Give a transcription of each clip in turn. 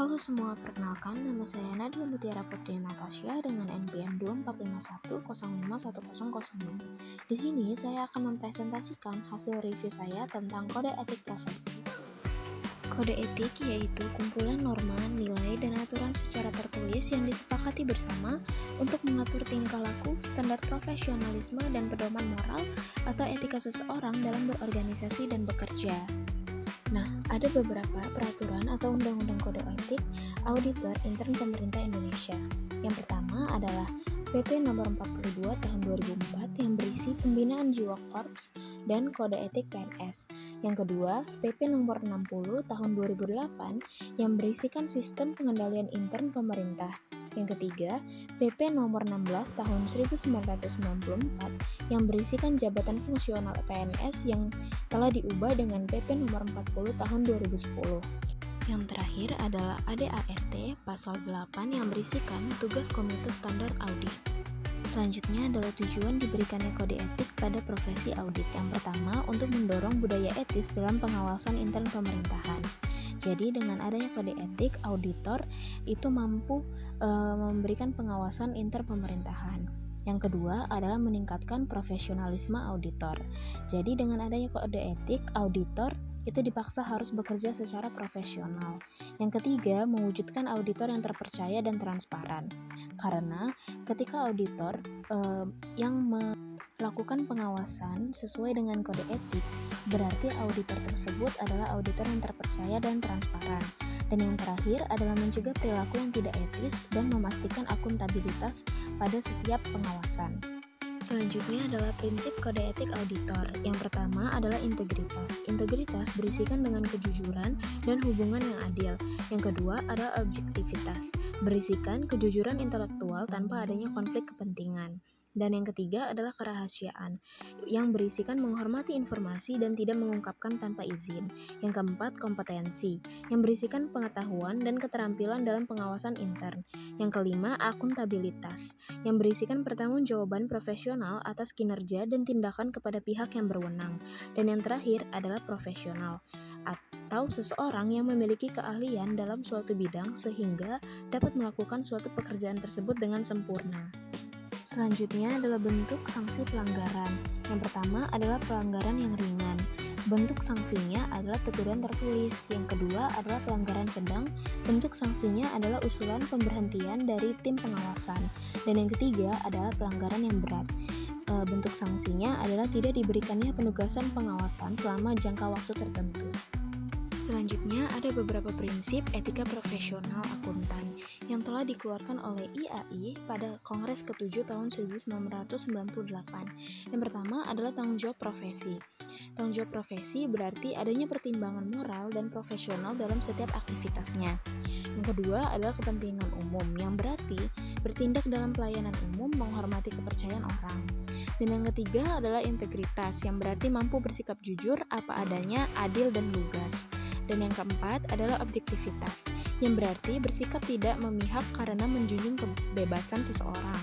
Halo semua, perkenalkan nama saya Nadia Mutiara Putri Natasha dengan NPM 2451051006. Di sini saya akan mempresentasikan hasil review saya tentang kode etik profesi. Kode etik yaitu kumpulan norma, nilai, dan aturan secara tertulis yang disepakati bersama untuk mengatur tingkah laku, standar profesionalisme, dan pedoman moral atau etika seseorang dalam berorganisasi dan bekerja. Nah, ada beberapa peraturan atau undang-undang kode etik auditor intern pemerintah Indonesia. Yang pertama adalah PP nomor 42 tahun 2004 yang berisi pembinaan jiwa korps dan kode etik PNS. Yang kedua, PP nomor 60 tahun 2008 yang berisikan sistem pengendalian intern pemerintah. Yang ketiga, PP nomor 16 tahun 1994 yang berisikan jabatan fungsional PNS yang telah diubah dengan PP nomor 40 tahun 2010. Yang terakhir adalah ADART pasal 8 yang berisikan tugas Komite Standar Audit. Selanjutnya adalah tujuan diberikannya kode etik pada profesi audit. Yang pertama, untuk mendorong budaya etis dalam pengawasan intern pemerintahan. Jadi dengan adanya kode etik, auditor itu mampu memberikan pengawasan intern pemerintahan. Yang kedua adalah meningkatkan profesionalisme auditor. Jadi dengan adanya kode etik, auditor itu dipaksa harus bekerja secara profesional. Yang ketiga, mewujudkan auditor yang terpercaya dan transparan. Karena ketika auditor yang melakukan pengawasan sesuai dengan kode etik, berarti auditor tersebut adalah auditor yang terpercaya dan transparan. Dan yang terakhir adalah mencegah perilaku yang tidak etis dan memastikan akuntabilitas pada setiap pengawasan. Selanjutnya adalah prinsip kode etik auditor. Yang pertama adalah integritas. Integritas berisikan dengan kejujuran dan hubungan yang adil. Yang kedua adalah objektivitas, berisikan kejujuran intelektual tanpa adanya konflik kepentingan. Dan yang ketiga adalah kerahasiaan, yang berisikan menghormati informasi dan tidak mengungkapkan tanpa izin. Yang keempat, kompetensi, yang berisikan pengetahuan dan keterampilan dalam pengawasan intern. Yang kelima, akuntabilitas, yang berisikan pertanggungjawaban profesional atas kinerja dan tindakan kepada pihak yang berwenang. Dan yang terakhir adalah profesional, atau seseorang yang memiliki keahlian dalam suatu bidang sehingga dapat melakukan suatu pekerjaan tersebut dengan sempurna. Selanjutnya adalah bentuk sanksi pelanggaran. Yang pertama adalah pelanggaran yang ringan. Bentuk sanksinya adalah teguran tertulis. Yang kedua adalah pelanggaran sedang. Bentuk sanksinya adalah usulan pemberhentian dari tim pengawasan. Dan yang ketiga adalah pelanggaran yang berat. Bentuk sanksinya adalah tidak diberikannya penugasan pengawasan selama jangka waktu tertentu. Selanjutnya ada beberapa prinsip etika profesional akuntan yang telah dikeluarkan oleh IAI pada Kongres ke-7 tahun 1998. Yang pertama adalah tanggung jawab profesi. Tanggung jawab profesi berarti adanya pertimbangan moral dan profesional dalam setiap aktivitasnya. Yang kedua adalah kepentingan umum, yang berarti bertindak dalam pelayanan umum, menghormati kepercayaan orang. Dan yang ketiga adalah integritas, yang berarti mampu bersikap jujur, apa adanya, adil, dan lugas. Dan yang keempat adalah objektivitas, yang berarti bersikap tidak memihak karena menjunjung kebebasan seseorang.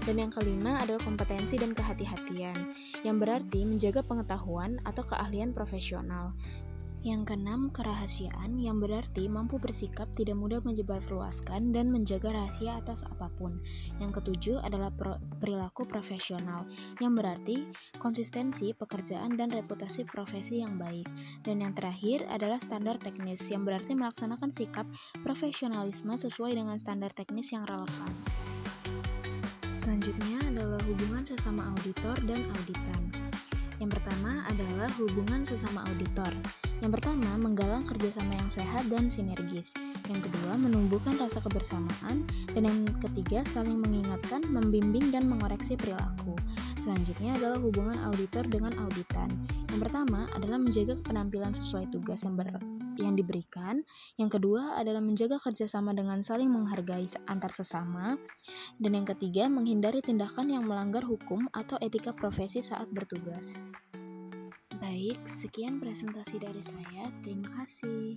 Dan yang kelima adalah kompetensi dan kehati-hatian, yang berarti menjaga pengetahuan atau keahlian profesional. Yang keenam, kerahasiaan, yang berarti mampu bersikap tidak mudah menyebarluaskan dan menjaga rahasia atas apapun. Yang ketujuh adalah perilaku profesional, yang berarti konsistensi pekerjaan dan reputasi profesi yang baik. Dan yang terakhir adalah standar teknis, yang berarti melaksanakan sikap profesionalisme sesuai dengan standar teknis yang relevan. Selanjutnya adalah hubungan sesama auditor dan auditan. Yang pertama adalah hubungan sesama auditor. Yang pertama, menggalang kerjasama yang sehat dan sinergis. Yang kedua, menumbuhkan rasa kebersamaan. Dan yang ketiga, saling mengingatkan, membimbing, dan mengoreksi perilaku. Selanjutnya adalah hubungan auditor dengan auditan. Yang pertama adalah menjaga penampilan sesuai tugas yang diberikan. Yang kedua adalah menjaga kerjasama dengan saling menghargai antar sesama. Dan yang ketiga, menghindari tindakan yang melanggar hukum atau etika profesi saat bertugas. Baik, sekian presentasi dari saya. Terima kasih.